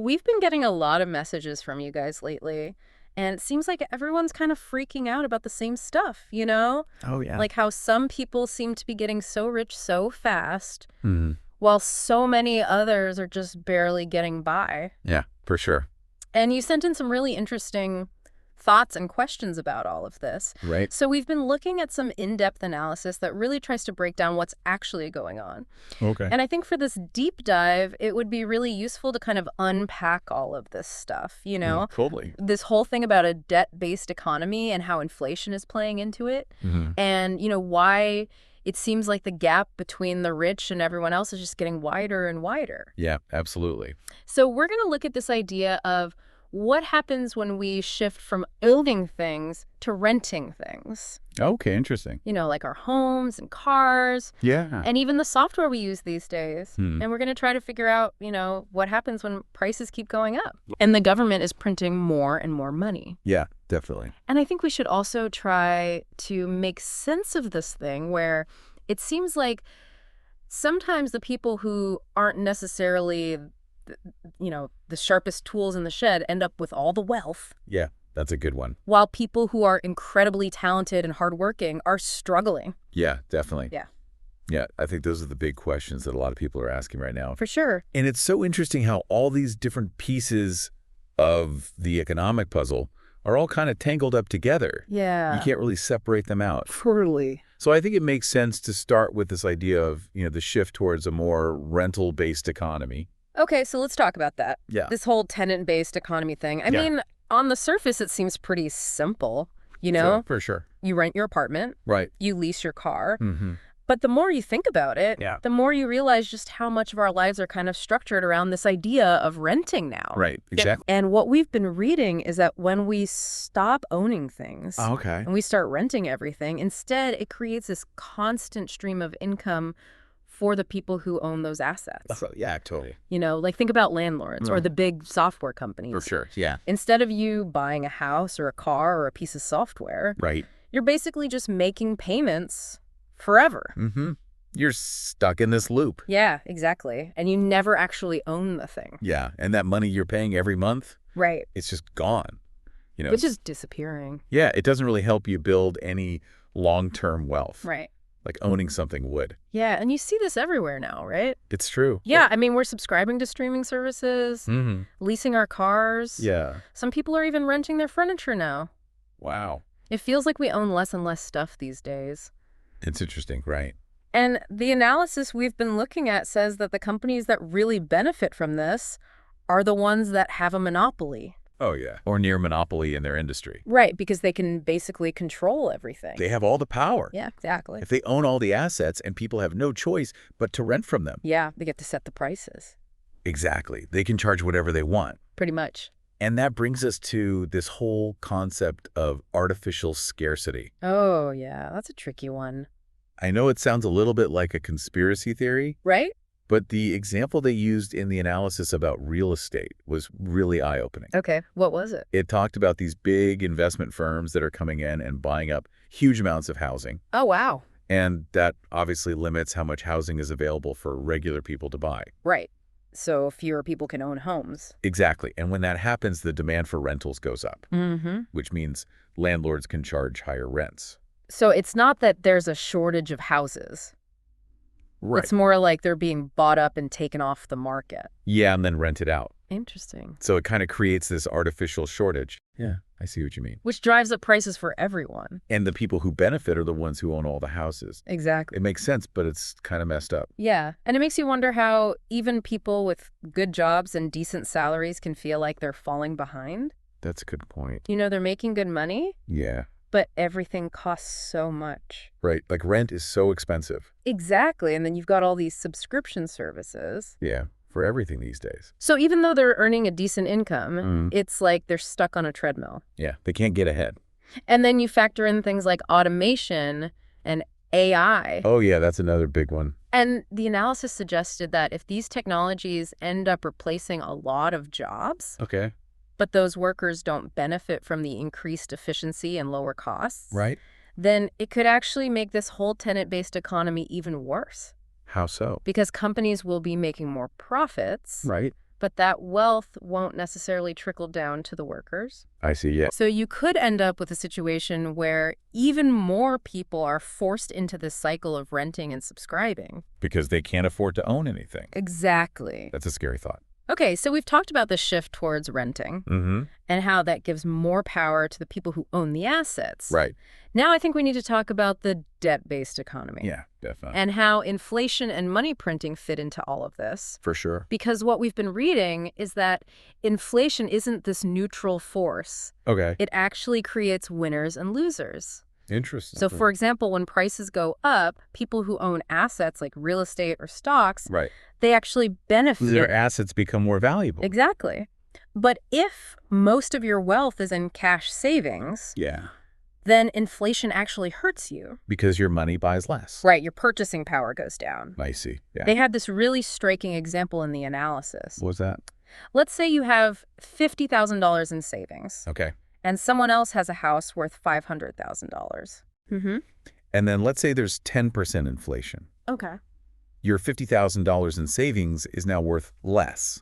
we've been getting a lot of messages from you guys lately, and it seems like everyone's kind of freaking out about the same stuff, you know? Oh, yeah. Like how some people seem to be getting so rich so fast, Hmm. while so many others are just barely getting by. Yeah, for sure. And you sent in some really interesting thoughts and questions about all of this. Right. So we've been looking at some in-depth analysis that really tries to break down what's actually going on. Okay. And I think for this deep dive, it would be really useful to kind of unpack all of this stuff, you know? Totally. This whole thing about a debt-based economy and how inflation is playing into it. Hmm. And, why it seems like the gap between the rich and everyone else is just getting wider and wider. Yeah, absolutely. So we're going to look at this idea of what happens when we shift from owning things to renting things. Okay, interesting. Like our homes and cars Yeah. and even the software we use these days. Hmm. And we're going to try to figure out, what happens when prices keep going up. And the government is printing more and more money. Yeah, definitely. And I think we should also try to make sense of this thing where it seems like sometimes the people who aren't necessarily the sharpest tools in the shed end up with all the wealth, Yeah, that's a good one. while people who are incredibly talented and hardworking are struggling. Yeah, definitely. Yeah. Yeah, I think those are the big questions that a lot of people are asking right now. For sure. And it's so interesting how all these different pieces of the economic puzzle are all kind of tangled up together. Yeah. You can't really separate them out. Totally. So I think it makes sense to start with this idea of, the shift towards a more rental-based economy. Okay, so let's talk about that. Yeah. This whole tenant-based economy thing. I Yeah. mean, on the surface, it seems pretty simple, you know? For sure. You rent your apartment, Right. you lease your car. Mm-hmm. But the more you think about it, Yeah. the more you realize just how much of our lives are kind of structured around this idea of renting now. Right, exactly. And what we've been reading is that when we stop owning things Okay. and we start renting everything, instead it creates this constant stream of income for the people who own those assets. Yeah, totally. Like think about landlords or the big software companies. For sure, yeah. Instead of you buying a house or a car or a piece of software, Right. you're basically just making payments forever. Mm-hmm. You're stuck in this loop. Yeah, exactly. And you never actually own the thing. Yeah, and that money you're paying every month, Right. it's just gone. It's just disappearing. Yeah, it doesn't really help you build any long-term wealth. Right. Like owning something would. Yeah, and you see this everywhere now, right? It's true. Yeah, I mean, we're subscribing to streaming services, Mm-hmm. leasing our cars. Yeah. Some people are even renting their furniture now. Wow. It feels like we own less and less stuff these days. It's interesting, right? And the analysis we've been looking at says that the companies that really benefit from this are the ones that have a monopoly. Oh, yeah. Or near monopoly in their industry. Right, because they can basically control everything. They have all the power. Yeah, exactly. If they own all the assets and people have no choice but to rent from them. Yeah, they get to set the prices. Exactly. They can charge whatever they want. Pretty much. And that brings us to this whole concept of artificial scarcity. Oh, yeah, that's a tricky one. I know it sounds a little bit like a conspiracy theory, Right? but the example they used in the analysis about real estate was really eye-opening. Okay, what was it? It talked about these big investment firms that are coming in and buying up huge amounts of housing. Oh, wow. And that obviously limits how much housing is available for regular people to buy. Right. So fewer people can own homes. Exactly. And when that happens, the demand for rentals goes up, Mm-hmm. which means landlords can charge higher rents. So it's not that there's a shortage of houses. Right. It's more like they're being bought up and taken off the market. Yeah, and then rented out. Interesting. So it kind of creates this artificial shortage. Yeah, I see what you mean. Which drives up prices for everyone. And the people who benefit are the ones who own all the houses. Exactly. It makes sense, but it's kind of messed up. Yeah. And it makes you wonder how even people with good jobs and decent salaries can feel like they're falling behind. That's a good point. They're making good money, Yeah, but everything costs so much. right. Like rent is so expensive. Exactly. And then you've got all these subscription services. Yeah, for everything these days. So even though they're earning a decent income, Mm. it's like they're stuck on a treadmill. Yeah, they can't get ahead. And then you factor in things like automation and AI. Oh, yeah, that's another big one. And the analysis suggested that if these technologies end up replacing a lot of jobs, Okay. but those workers don't benefit from the increased efficiency and lower costs, Right. then it could actually make this whole tenant-based economy even worse. How so? Because companies will be making more profits, Right. but that wealth won't necessarily trickle down to the workers. I see, yeah. So you could end up with a situation where even more people are forced into this cycle of renting and subscribing. Because they can't afford to own anything. Exactly. That's a scary thought. Okay, so we've talked about the shift towards renting and how that gives more power to the people who own the assets. Right. Now I think we need to talk about the debt-based economy. Yeah, definitely. And how inflation and money printing fit into all of this. For sure. Because what we've been reading is that inflation isn't this neutral force. Okay. It actually creates winners and losers. Interesting. So, for example, when prices go up, people who own assets like real estate or stocks, right. they actually benefit. Their assets become more valuable. Exactly. But if most of your wealth is in cash savings, yeah, then inflation actually hurts you. Because your money buys less. Right, your purchasing power goes down. I see, yeah. They had this really striking example in the analysis. What was that? Let's say you have $50,000 in savings. Okay. And someone else has a house worth $500,000. And then let's say there's 10% inflation. Okay. Your $50,000 in savings is now worth less.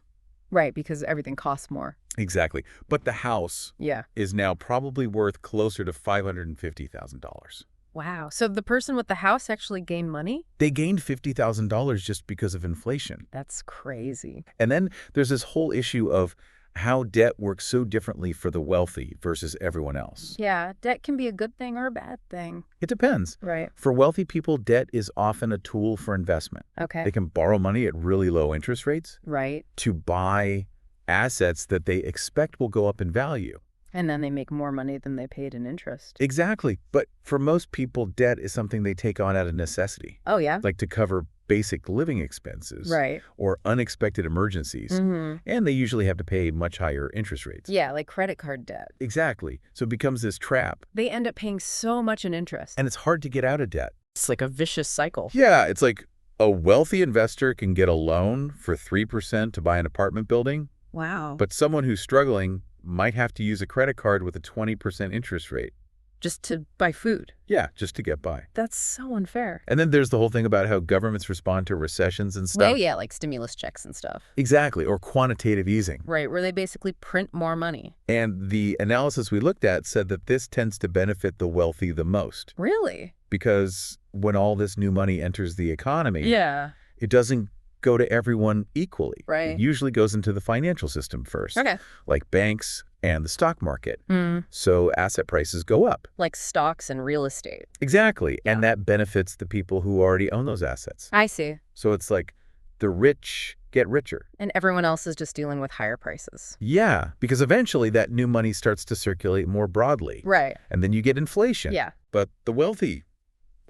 Right, because everything costs more. Exactly. But the house is now probably worth closer to $550,000. Wow. So the person with the house actually gained money? They gained $50,000 just because of inflation. That's crazy. And then there's this whole issue of how debt works so differently for the wealthy versus everyone else. Yeah, debt can be a good thing or a bad thing. It depends. Right. For wealthy people, debt is often a tool for investment. Okay. They can borrow money at really low interest rates. Right. To buy assets that they expect will go up in value. And then they make more money than they paid in interest. Exactly. But for most people, debt is something they take on out of necessity. Oh, yeah? Like to cover basic living expenses. Right. Or unexpected emergencies. And they usually have to pay much higher interest rates. Yeah, like credit card debt. Exactly. So it becomes this trap. They end up paying so much in interest. And it's hard to get out of debt. It's like a vicious cycle. Yeah, it's like a wealthy investor can get a loan for 3% to buy an apartment building. Wow. But someone who's struggling might have to use a credit card with a 20% interest rate. Just to buy food. Yeah, just to get by. That's so unfair. And then there's the whole thing about how governments respond to recessions and stuff. Oh, yeah, like stimulus checks and stuff. Exactly, or quantitative easing. Right, where they basically print more money. And the analysis we looked at said that this tends to benefit the wealthy the most. Really? Because when all this new money enters the economy, it doesn't go to everyone equally. Right. It usually goes into the financial system first. Okay. Like banks and the stock market. So asset prices go up. Like stocks and real estate. Exactly. Yeah. And that benefits the people who already own those assets. I see. So it's like the rich get richer. And everyone else is just dealing with higher prices. Yeah, because eventually that new money starts to circulate more broadly. Right. And then you get inflation. Yeah. But the wealthy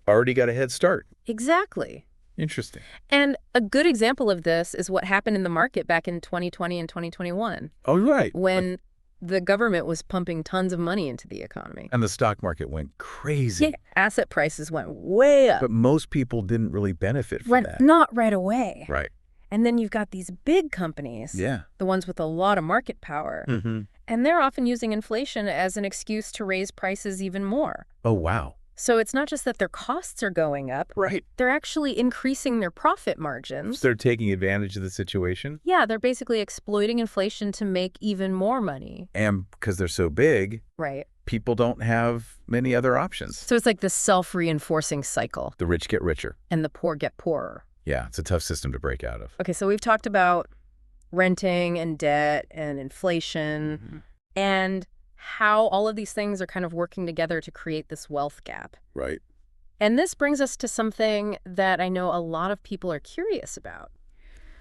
already got a head start. Exactly. Interesting. And a good example of this is what happened in the market back in 2020 and 2021. Oh, right. When the government was pumping tons of money into the economy. And the stock market went crazy. Yeah, asset prices went way up. But most people didn't really benefit from that. Not right away. Right. And then you've got these big companies, the ones with a lot of market power, and they're often using inflation as an excuse to raise prices even more. Oh, wow. So it's not just that their costs are going up. Right. They're actually increasing their profit margins. So they're taking advantage of the situation? Yeah, they're basically exploiting inflation to make even more money. And because they're so big, people don't have many other options. So it's like this self-reinforcing cycle. The rich get richer. And the poor get poorer. Yeah, it's a tough system to break out of. Okay, so we've talked about renting and debt and inflation and how all of these things are kind of working together to create this wealth gap. Right. And this brings us to something that I know a lot of people are curious about.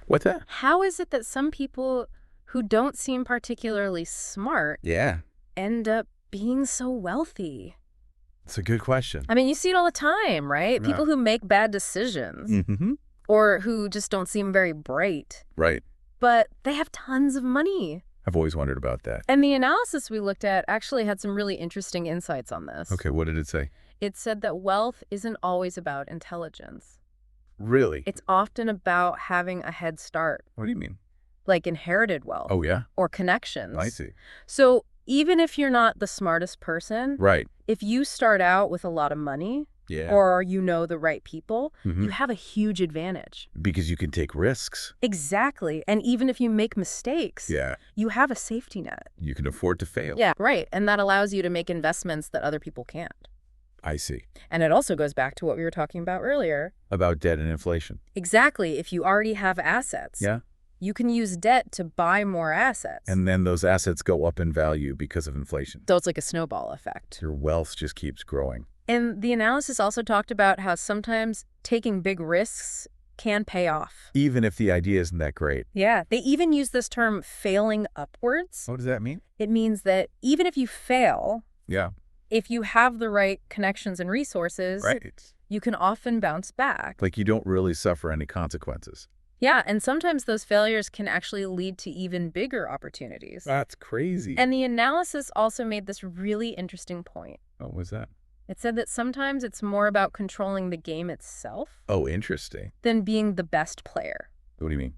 What's that? How is it that some people who don't seem particularly smart end up being so wealthy? It's a good question. I mean, you see it all the time, right? People who make bad decisions or who just don't seem very bright. Right. But they have tons of money. I've always wondered about that. And the analysis we looked at actually had some really interesting insights on this. Okay, what did it say? It said that wealth isn't always about intelligence. Really? It's often about having a head start. What do you mean? Like inherited wealth. Oh, yeah? Or connections. I see. So even if you're not the smartest person, right, if you start out with a lot of money, Yeah. or you know the right people, Mm-hmm. you have a huge advantage. Because you can take risks. Exactly. And even if you make mistakes, Yeah. you have a safety net. You can afford to fail. Yeah, right. And that allows you to make investments that other people can't. I see. And it also goes back to what we were talking about earlier. About debt and inflation. Exactly. If you already have assets, Yeah. you can use debt to buy more assets. And then those assets go up in value because of inflation. So it's like a snowball effect. Your wealth just keeps growing. And the analysis also talked about how sometimes taking big risks can pay off. Even if the idea isn't that great. Yeah, they even use this term failing upwards. What does that mean? It means that even if you fail, Yeah. if you have the right connections and resources, Right. you can often bounce back. Like you don't really suffer any consequences. Yeah, and sometimes those failures can actually lead to even bigger opportunities. That's crazy. And the analysis also made this really interesting point. What was that? It said that sometimes it's more about controlling the game itself Oh, interesting. than being the best player. What do you mean?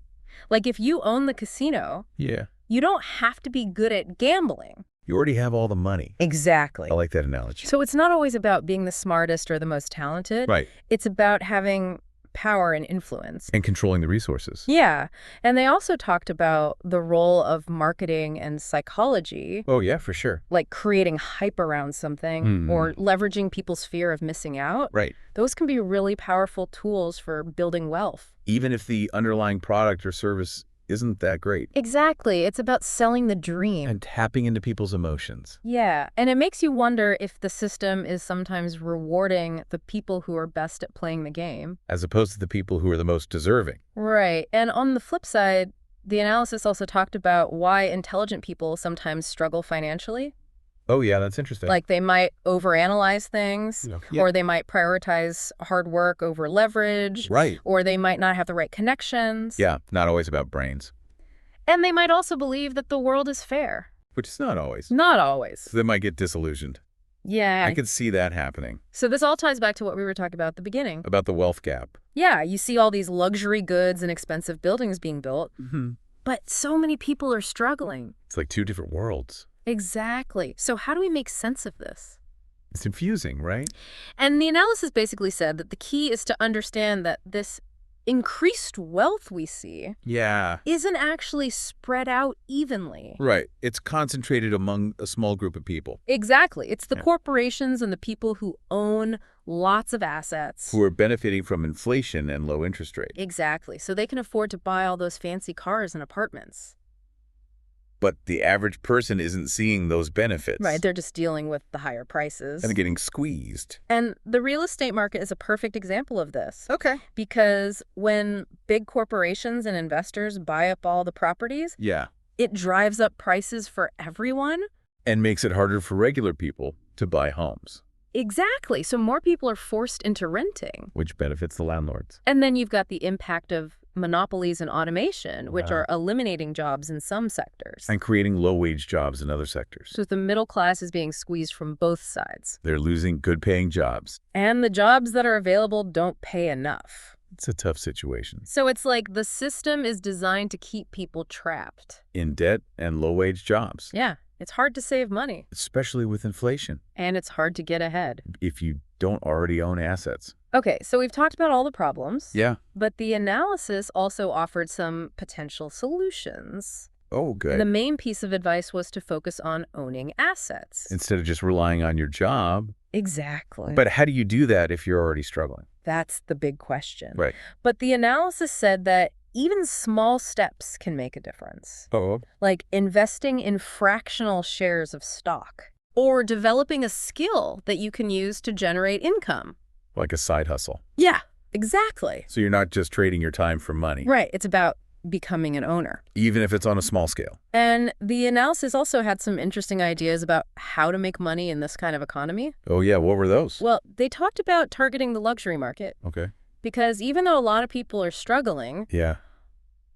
Like if you own the casino, Yeah. you don't have to be good at gambling. You already have all the money. Exactly. I like that analogy. So it's not always about being the smartest or the most talented. Right. It's about having power and influence. And controlling the resources. Yeah. And they also talked about the role of marketing and psychology, Oh, yeah, for sure. like creating hype around something or leveraging people's fear of missing out. Right. Those can be really powerful tools for building wealth. Even if the underlying product or service isn't that great. Exactly. It's about selling the dream. And tapping into people's emotions. Yeah. And it makes you wonder if the system is sometimes rewarding the people who are best at playing the game. As opposed to the people who are the most deserving. Right. And on the flip side, the analysis also talked about why intelligent people sometimes struggle financially. Oh, yeah, that's interesting. Like they might overanalyze things, Yeah. or they might prioritize hard work over leverage, Right. or they might not have the right connections. Yeah, not always about brains. And they might also believe that the world is fair. Which is not always. Not always. So they might get disillusioned. Yeah. I could see that happening. So this all ties back to what we were talking about at the beginning. About the wealth gap. Yeah, you see all these luxury goods and expensive buildings being built, but so many people are struggling. It's like two different worlds. Exactly. So how do we make sense of this? It's confusing, right? And the analysis basically said that the key is to understand that this increased wealth we see Yeah. isn't actually spread out evenly. Right. It's concentrated among a small group of people. Exactly. It's the corporations and the people who own lots of assets. Who are benefiting from inflation and low interest rates. Exactly. So they can afford to buy all those fancy cars and apartments. But the average person isn't seeing those benefits. Right. They're just dealing with the higher prices. And getting squeezed. And the real estate market is a perfect example of this. Okay. Because when big corporations and investors buy up all the properties, Yeah. it drives up prices for everyone. And makes it harder for regular people to buy homes. Exactly. So more people are forced into renting. Which benefits the landlords. And then you've got the impact of monopolies and automation, which are eliminating jobs in some sectors. And creating low-wage jobs in other sectors. So the middle class is being squeezed from both sides. They're losing good-paying jobs. And the jobs that are available don't pay enough. It's a tough situation. So it's like the system is designed to keep people trapped. In debt and low-wage jobs. Yeah, it's hard to save money. Especially with inflation. And it's hard to get ahead. If you don't already own assets. Okay, so we've talked about all the problems. Yeah. But the analysis also offered some potential solutions. Oh, good. The main piece of advice was to focus on owning assets. Instead of just relying on your job. Exactly. But how do you do that if you're already struggling? That's the big question. Right. But the analysis said that even small steps can make a difference. Oh. Like investing in fractional shares of stock. Or developing a skill that you can use to generate income. Like a side hustle. Yeah, exactly. So you're not just trading your time for money. Right. It's about becoming an owner. Even if it's on a small scale. And the analysis also had some interesting ideas about how to make money in this kind of economy. Oh, yeah. What were those? Well, they talked about targeting the luxury market. Okay. Because even though a lot of people are struggling, Yeah.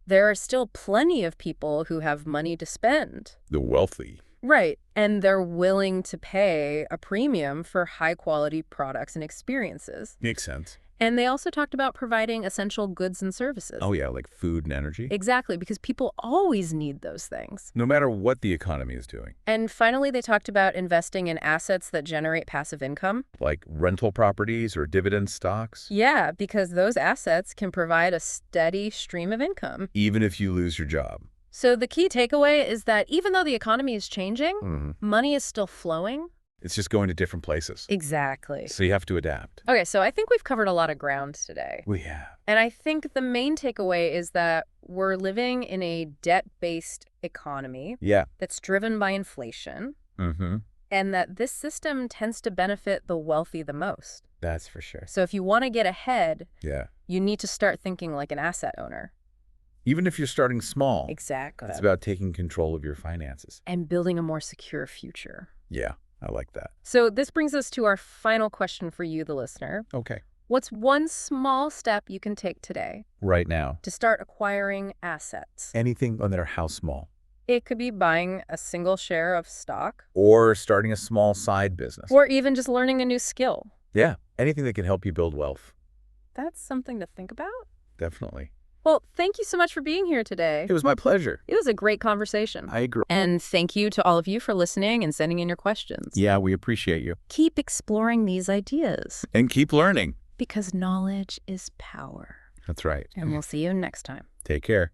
there are still plenty of people who have money to spend. The wealthy. Right. And they're willing to pay a premium for high-quality products and experiences. Makes sense. And they also talked about providing essential goods and services. Oh, yeah, like food and energy. Exactly, because people always need those things. No matter what the economy is doing. And finally, they talked about investing in assets that generate passive income. Like rental properties or dividend stocks. Yeah, because those assets can provide a steady stream of income. Even if you lose your job. So the key takeaway is that even though the economy is changing, money is still flowing. It's just going to different places. Exactly. So you have to adapt. Okay, so I think we've covered a lot of ground today. We have. And I think the main takeaway is that we're living in a debt-based economy Yeah. that's driven by inflation, and that this system tends to benefit the wealthy the most. That's for sure. So if you want to get ahead, Yeah. you need to start thinking like an asset owner. Even if you're starting small. Exactly. It's about taking control of your finances. And building a more secure future. Yeah, I like that. So this brings us to our final question for you, the listener. Okay. What's one small step you can take today Right now. to start acquiring assets? Anything no matter how small. It could be buying a single share of stock, Or starting a small side business. or even just learning a new skill. Yeah, anything that can help you build wealth. That's something to think about. Definitely. Well, thank you so much for being here today. It was my pleasure. It was a great conversation. I agree. And thank you to all of you for listening and sending in your questions. Yeah, we appreciate you. Keep exploring these ideas, And keep learning. because knowledge is power. That's right. And we'll see you next time. Take care.